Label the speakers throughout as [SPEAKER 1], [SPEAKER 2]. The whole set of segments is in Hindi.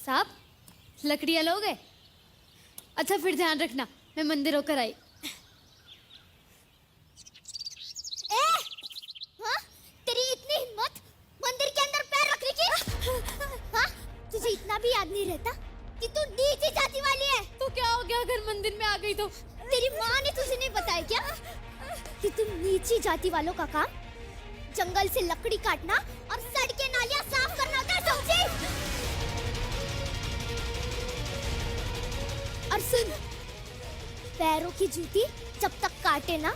[SPEAKER 1] साहब, लकड़ियाँ लोगे? अच्छा फिर ध्यान रखना, मैं मंदिर होकर आई।
[SPEAKER 2] हाँ? तेरी इतनी हिम्मत मंदिर के अंदर पैर रखने की? हाँ? तुझे इतना भी याद नहीं रहता कि तू नीची जाति वाली है?
[SPEAKER 1] तो क्या हो गया अगर मंदिर में आ गई तो?
[SPEAKER 2] तेरी माँ ने तुझे नहीं बताया क्या कि तुम नीची जाति वालों का काम जंगल से लकड़ी काटना और सड़कें नालियाँ साफ करना होता है, समझी? और सुन, पैरों की जूती जब तक काटे ना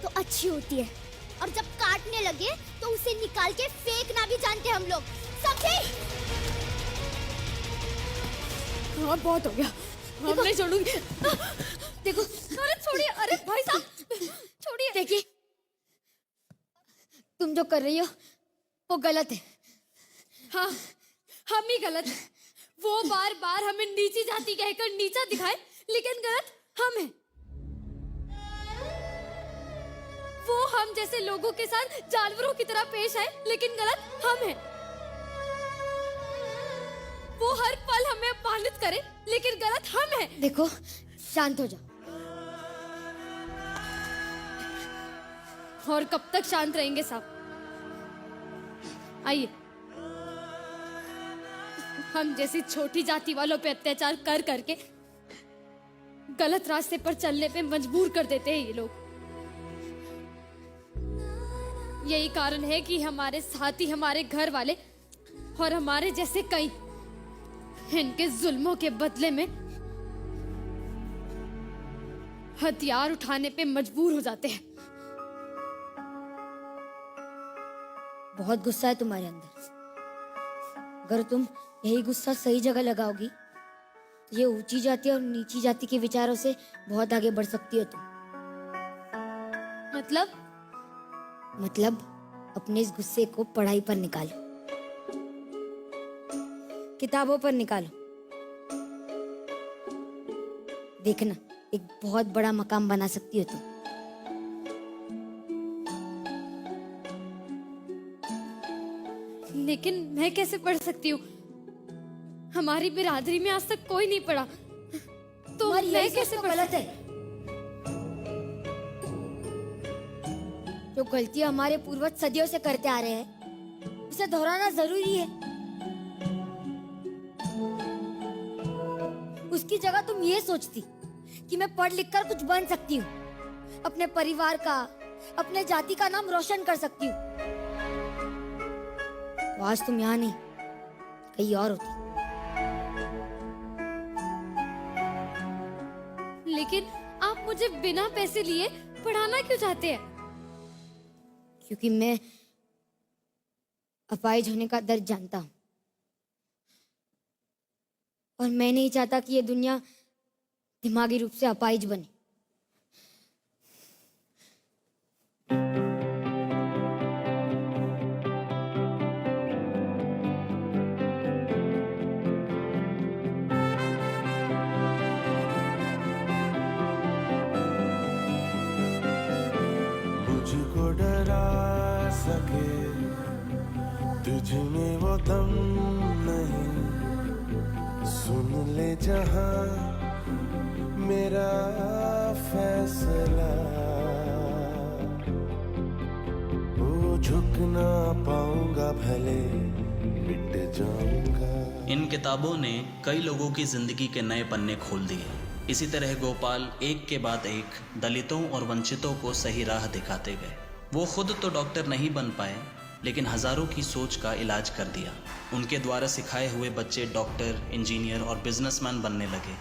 [SPEAKER 2] तो अच्छी होती है, और जब काटने लगे तो उसे निकाल के फेंकना भी जानते हैं हम लोग, समझे?
[SPEAKER 1] हाँ बहुत हो गया, हम नहीं छोड़ूंगी। देखो, अरे छोड़िए, अरे भाई साहब छोड़िए।
[SPEAKER 2] देखिए, तुम जो कर रही हो वो गलत है।
[SPEAKER 1] हाँ, हम ही गलत हैं। वो बार बार हमें नीची जाति कहकर नीचा दिखाए, लेकिन गलत हम हैं। वो हम जैसे लोगों के साथ जानवरों की तरह पेश आए, लेकिन गलत हम हैं। वो हर पल हमें अपमानित करे, लेकिन गलत हम हैं।
[SPEAKER 2] देखो, शांत हो जाओ।
[SPEAKER 1] और कब तक शांत रहेंगे साहब? आइए, हम जैसी छोटी जाति वालों पे अत्याचार कर करके गलत रास्ते पर चलने पे मजबूर कर देते हैं ये लोग। यही कारण है कि हमारे साथी, हमारे घर वाले और हमारे जैसे कई इनके जुल्मों के बदले में हथियार उठाने पे मजबूर हो जाते हैं।
[SPEAKER 2] बहुत गुस्सा है तुम्हारे अंदर। अगर तुम यही गुस्सा सही जगह लगाओगी तो ये ऊंची जाति और नीची जाति के विचारों से बहुत आगे बढ़ सकती हो तुम। मतलब अपने इस गुस्से को पढ़ाई पर निकालो, किताबों पर निकालो। देखना, एक बहुत बड़ा मकाम बना सकती हो तुम।
[SPEAKER 1] लेकिन मैं कैसे पढ़ सकती हूँ? हमारी बिरादरी में आज तक कोई नहीं पढ़ा, तो मैं कैसे पढ़?
[SPEAKER 2] गलत है। जो गलतियां हमारे पूर्वज सदियों से करते आ रहे हैं, उसे दोहराना जरूरी है। उसकी जगह तुम ये सोचती कि मैं पढ़ लिख कर कुछ बन सकती हूँ, अपने परिवार का, अपने जाति का नाम रोशन कर सकती हूँ, तो आज तुम यहाँ नहीं, कहीं और होती।
[SPEAKER 1] लेकिन आप मुझे बिना पैसे लिए पढ़ाना क्यों चाहते हैं?
[SPEAKER 2] क्योंकि मैं अपाहिज होने का दर्द जानता हूं, और मैं नहीं चाहता कि ये दुनिया दिमागी रूप से अपाहिज बने।
[SPEAKER 3] मुझको डरा सके तुझमें वो दम नहीं, सुन ले जहां मेरा फैसला, वो झुक ना पाऊंगा, भले मिट जाऊंगा।
[SPEAKER 4] इन किताबों ने कई लोगों की जिंदगी के नए पन्ने खोल दिए। इसी तरह गोपाल एक के बाद एक दलितों और वंचितों को सही राह दिखाते गए। वो खुद तो डॉक्टर नहीं बन पाए, लेकिन हजारों की सोच का इलाज कर दिया। उनके द्वारा सिखाए हुए बच्चे डॉक्टर, इंजीनियर और बिजनेसमैन बनने लगे।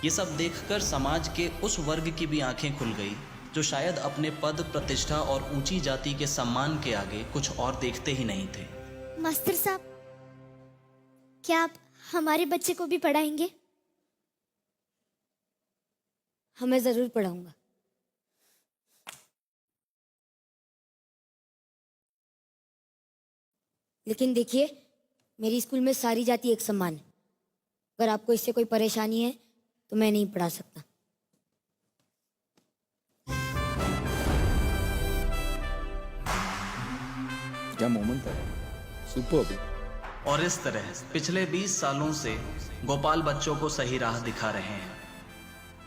[SPEAKER 4] ये सब देखकर समाज के उस वर्ग की भी आंखें खुल गई जो शायद अपने पद, प्रतिष्ठा और ऊंची जाति के सम्मान के आगे कुछ और देखते ही नहीं थे।
[SPEAKER 2] मास्टर साहब, क्या आप हमारे बच्चे को भी पढ़ाएंगे? हमें जरूर पढ़ाऊंगा। लेकिन देखिए, मेरी स्कूल में सारी जाति एक समान है। अगर आपको इससे कोई परेशानी है तो मैं नहीं पढ़ा सकता।
[SPEAKER 5] क्या मोमेंट था, सुपर्ब।
[SPEAKER 4] और इस तरह पिछले 20 सालों से गोपाल बच्चों को सही राह दिखा रहे हैं।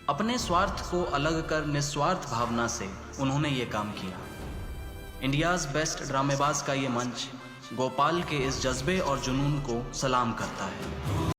[SPEAKER 4] अपने स्वार्थ को अलग कर निस्वार्थ भावना से उन्होंने ये काम किया। इंडियाज़ बेस्ट ड्रामेबाज का ये मंच गोपाल के इस जज्बे और जुनून को सलाम करता है।